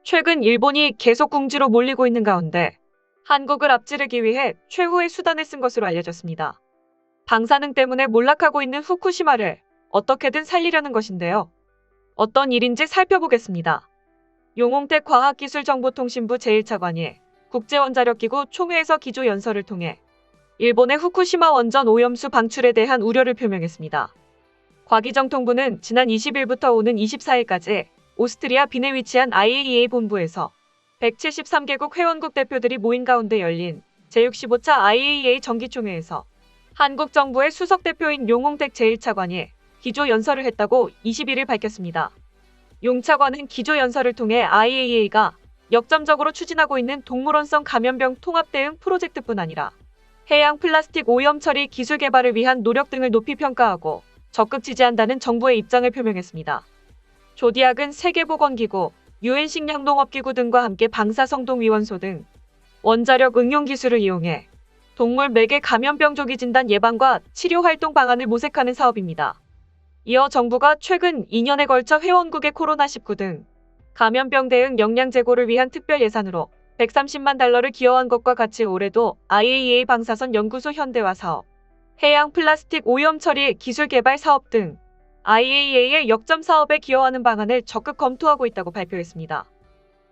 최근 일본이 계속 궁지로 몰리고 있는 가운데 한국을 앞지르기 위해 최후의 수단을 쓴 것으로 알려졌습니다. 방사능 때문에 몰락하고 있는 후쿠시마를 어떻게든 살리려는 것인데요. 어떤 일인지 살펴보겠습니다. 용홍택 과학기술정보통신부 제1차관이 국제원자력기구 총회에서 기조연설을 통해 일본의 후쿠시마 원전 오염수 방출에 대한 우려를 표명했습니다. 과기정통부는 지난 20일부터 오는 24일까지 오스트리아 빈에 위치한 IAEA 본부에서 173개국 회원국 대표들이 모인 가운데 열린 제65차 IAEA 정기총회에서 한국 정부의 수석 대표인 용홍택 제1차관이 기조연설을 했다고 21일 밝혔습니다. 용 차관은 기조연설을 통해 IAEA가 역점적으로 추진하고 있는 동물원성 감염병 통합 대응 프로젝트뿐 아니라 해양 플라스틱 오염 처리 기술 개발을 위한 노력 등을 높이 평가하고 적극 지지한다는 정부의 입장을 표명했습니다. 조디악은 세계보건기구, UN 식량농업기구 등과 함께 방사성동위원소 등 원자력 응용 기술을 이용해 동물 매개 감염병 조기 진단 예방과 치료 활동 방안을 모색하는 사업입니다. 이어 정부가 최근 2년에 걸쳐 회원국의 코로나19 등 감염병 대응 역량 제고를 위한 특별 예산으로 130만 달러를 기여한 것과 같이 올해도 IAEA 방사선 연구소 현대화 사업, 해양 플라스틱 오염 처리 기술 개발 사업 등 IAEA의 역점 사업에 기여하는 방안을 적극 검토하고 있다고 발표했습니다.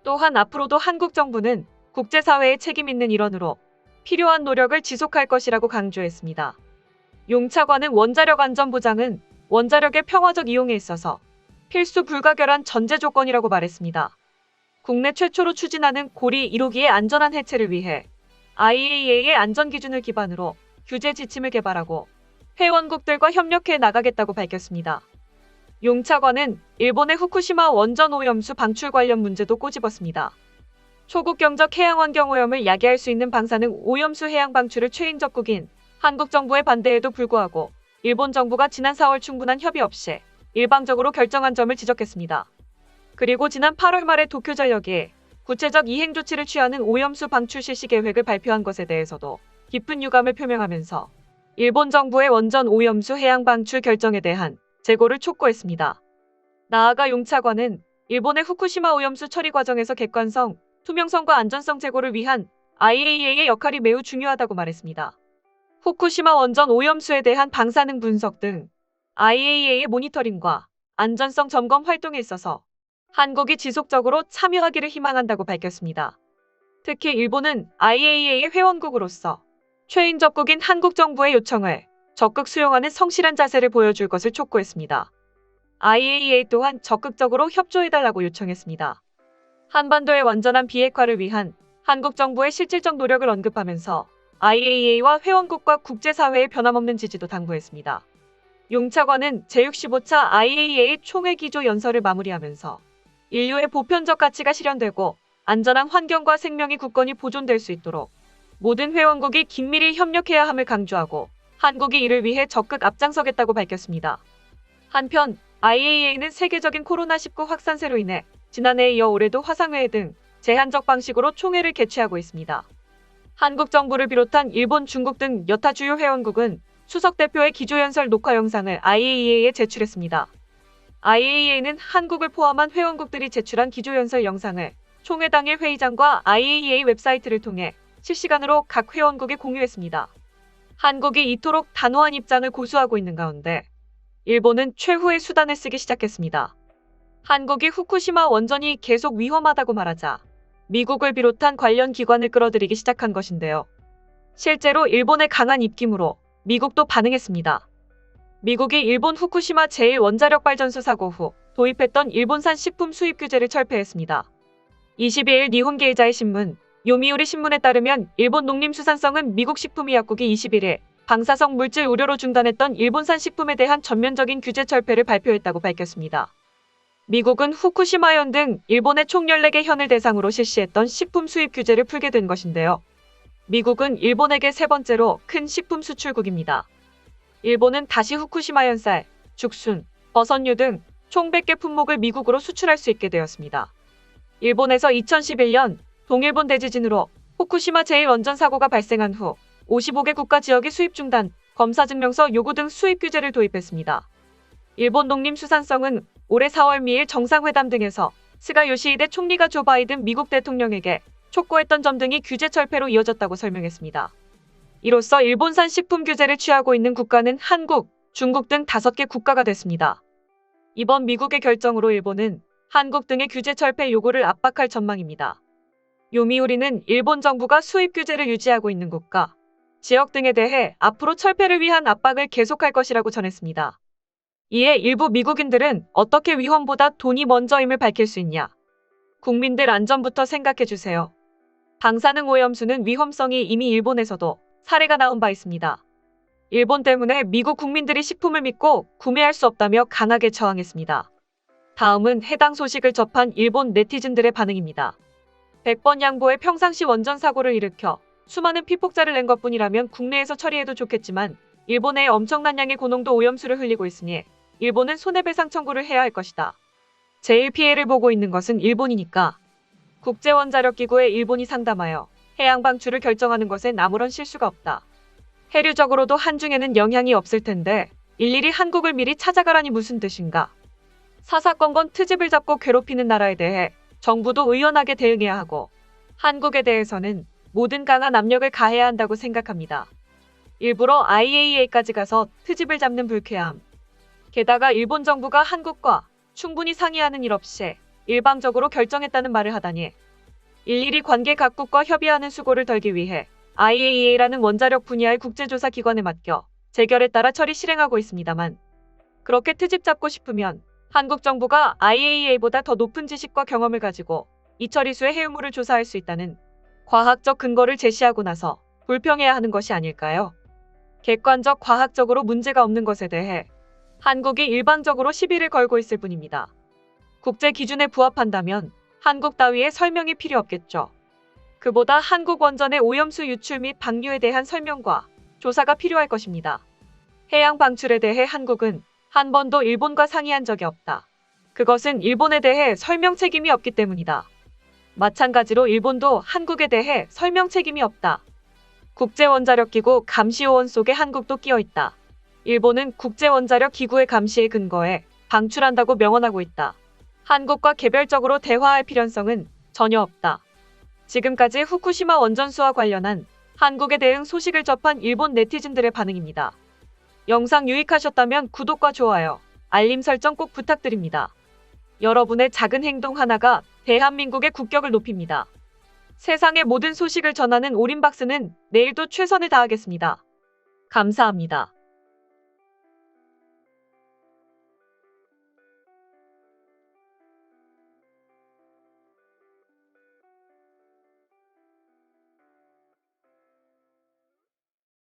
또한 앞으로도 한국 정부는 국제사회의 책임 있는 일원으로 필요한 노력을 지속할 것이라고 강조했습니다. 용 차관은 원자력 안전 보장은 원자력의 평화적 이용에 있어서 필수 불가결한 전제 조건이라고 말했습니다. 국내 최초로 추진하는 고리 1호기의 안전한 해체를 위해 IAEA의 안전 기준을 기반으로 규제 지침을 개발하고 회원국들과 협력해 나가겠다고 밝혔습니다. 용 차관은 일본의 후쿠시마 원전 오염수 방출 관련 문제도 꼬집었습니다. 초국 경적 해양 환경 오염을 야기할 수 있는 방사능 오염수 해양 방출을 최인적국인 한국 정부의 반대에도 불구하고 일본 정부가 지난 4월 충분한 협의 없이 일방적으로 결정한 점을 지적했습니다. 그리고 지난 8월 말에 도쿄전력이 구체적 이행 조치를 취하는 오염수 방출 실시 계획을 발표한 것에 대해서도 깊은 유감을 표명하면서 일본 정부의 원전 오염수 해양 방출 결정에 대한 재고를 촉구했습니다. 나아가 용 차관은 일본의 후쿠시마 오염수 처리 과정에서 객관성, 투명성과 안전성 제고를 위한 IAEA의 역할이 매우 중요하다고 말했습니다. 후쿠시마 원전 오염수에 대한 방사능 분석 등 IAEA의 모니터링과 안전성 점검 활동에 있어서 한국이 지속적으로 참여하기를 희망한다고 밝혔습니다. 특히 일본은 IAEA의 회원국으로서 최인적국인 한국 정부의 요청을 적극 수용하는 성실한 자세를 보여줄 것을 촉구했습니다. IAEA 또한 적극적으로 협조해달라고 요청했습니다. 한반도의 완전한 비핵화를 위한 한국 정부의 실질적 노력을 언급하면서 IAEA와 회원국과 국제사회의 변함없는 지지도 당부했습니다. 용 차관은 제65차 IAEA 총회 기조 연설을 마무리하면서 인류의 보편적 가치가 실현되고 안전한 환경과 생명이 굳건히 보존될 수 있도록 모든 회원국이 긴밀히 협력해야 함을 강조하고 한국이 이를 위해 적극 앞장서겠다고 밝혔습니다. 한편 IAEA는 세계적인 코로나19 확산세로 인해 지난해에 이어 올해도 화상회의 등 제한적 방식으로 총회를 개최하고 있습니다. 한국 정부를 비롯한 일본, 중국 등 여타 주요 회원국은 수석 대표의 기조연설 녹화 영상을 IAEA에 제출했습니다. IAEA는 한국을 포함한 회원국들이 제출한 기조연설 영상을 총회 당일 회의장과 IAEA 웹사이트를 통해 실시간으로 각 회원국에 공유했습니다. 한국이 이토록 단호한 입장을 고수하고 있는 가운데 일본은 최후의 수단을 쓰기 시작했습니다. 한국이 후쿠시마 원전이 계속 위험하다고 말하자 미국을 비롯한 관련 기관을 끌어들이기 시작한 것인데요. 실제로 일본의 강한 입김으로 미국도 반응했습니다. 미국이 일본 후쿠시마 제1원자력발전소 사고 후 도입했던 일본산 식품 수입 규제를 철폐했습니다. 22일 니혼게이자의 신문, 요미우리 신문에 따르면 일본 농림수산성은 미국 식품의약국이 21일 방사성 물질 우려로 중단했던 일본산 식품에 대한 전면적인 규제 철폐를 발표했다고 밝혔습니다. 미국은 후쿠시마현 등 일본의 총 14개 현을 대상으로 실시했던 식품 수입 규제를 풀게 된 것인데요. 미국은 일본에게 세 번째로 큰 식품 수출국입니다. 일본은 다시 후쿠시마현 쌀, 죽순, 버섯류 등 총 100개 품목을 미국으로 수출할 수 있게 되었습니다. 일본에서 2011년 동일본 대지진으로 후쿠시마 제1원전 사고가 발생한 후 55개 국가 지역이 수입 중단, 검사증명서 요구 등 수입 규제를 도입했습니다. 일본 농림수산성은 올해 4월 미일 정상회담 등에서 스가 요시히데 총리가 조 바이든 미국 대통령에게 촉구했던 점 등이 규제 철폐로 이어졌다고 설명했습니다. 이로써 일본산 식품 규제를 취하고 있는 국가는 한국, 중국 등 5개 국가가 됐습니다. 이번 미국의 결정으로 일본은 한국 등의 규제 철폐 요구를 압박할 전망입니다. 요미우리는 일본 정부가 수입 규제를 유지하고 있는 국가, 지역 등에 대해 앞으로 철폐를 위한 압박을 계속할 것이라고 전했습니다. 이에 일부 미국인들은 어떻게 위험보다 돈이 먼저임을 밝힐 수 있냐? 국민들 안전부터 생각해주세요. 방사능 오염수는 위험성이 이미 일본에서도 사례가 나온 바 있습니다. 일본 때문에 미국 국민들이 식품을 믿고 구매할 수 없다며 강하게 저항했습니다. 다음은 해당 소식을 접한 일본 네티즌들의 반응입니다. 100번 양보해 평상시 원전 사고를 일으켜 수많은 피폭자를 낸 것뿐이라면 국내에서 처리해도 좋겠지만 일본에 엄청난 양의 고농도 오염수를 흘리고 있으니 일본은 손해배상 청구를 해야 할 것이다. 제일 피해를 보고 있는 것은 일본이니까. 국제원자력기구에 일본이 상담하여 해양 방출을 결정하는 것엔 아무런 실수가 없다. 해류적으로도 한중에는 영향이 없을 텐데 일일이 한국을 미리 찾아가라니 무슨 뜻인가. 사사건건 트집을 잡고 괴롭히는 나라에 대해 정부도 의연하게 대응해야 하고 한국에 대해서는 모든 강한 압력을 가해야 한다고 생각합니다. 일부러 IAEA까지 가서 트집을 잡는 불쾌함. 게다가 일본 정부가 한국과 충분히 상의하는 일 없이 일방적으로 결정했다는 말을 하다니 일일이 관계 각국과 협의하는 수고를 덜기 위해 IAEA라는 원자력 분야의 국제조사 기관에 맡겨 재결에 따라 처리 실행하고 있습니다만 그렇게 트집 잡고 싶으면 한국 정부가 IAEA보다 더 높은 지식과 경험을 가지고 이 처리수의 해유물을 조사할 수 있다는 과학적 근거를 제시하고 나서 불평해야 하는 것이 아닐까요? 객관적 과학적으로 문제가 없는 것에 대해 한국이 일방적으로 시비를 걸고 있을 뿐입니다. 국제 기준에 부합한다면 한국 따위의 설명이 필요 없겠죠. 그보다 한국 원전의 오염수 유출 및 방류에 대한 설명과 조사가 필요할 것입니다. 해양 방출에 대해 한국은 한 번도 일본과 상의한 적이 없다. 그것은 일본에 대해 설명 책임이 없기 때문이다. 마찬가지로 일본도 한국에 대해 설명 책임이 없다. 국제원자력기구 감시요원 속에 한국도 끼어 있다. 일본은 국제원자력기구의 감시에 근거해 방출한다고 명언하고 있다. 한국과 개별적으로 대화할 필연성은 전혀 없다. 지금까지 후쿠시마 원전수와 관련한 한국의 대응 소식을 접한 일본 네티즌들의 반응입니다. 영상 유익하셨다면 구독과 좋아요, 알림 설정 꼭 부탁드립니다. 여러분의 작은 행동 하나가 대한민국의 국격을 높입니다. 세상의 모든 소식을 전하는 오림박스는 내일도 최선을 다하겠습니다. 감사합니다.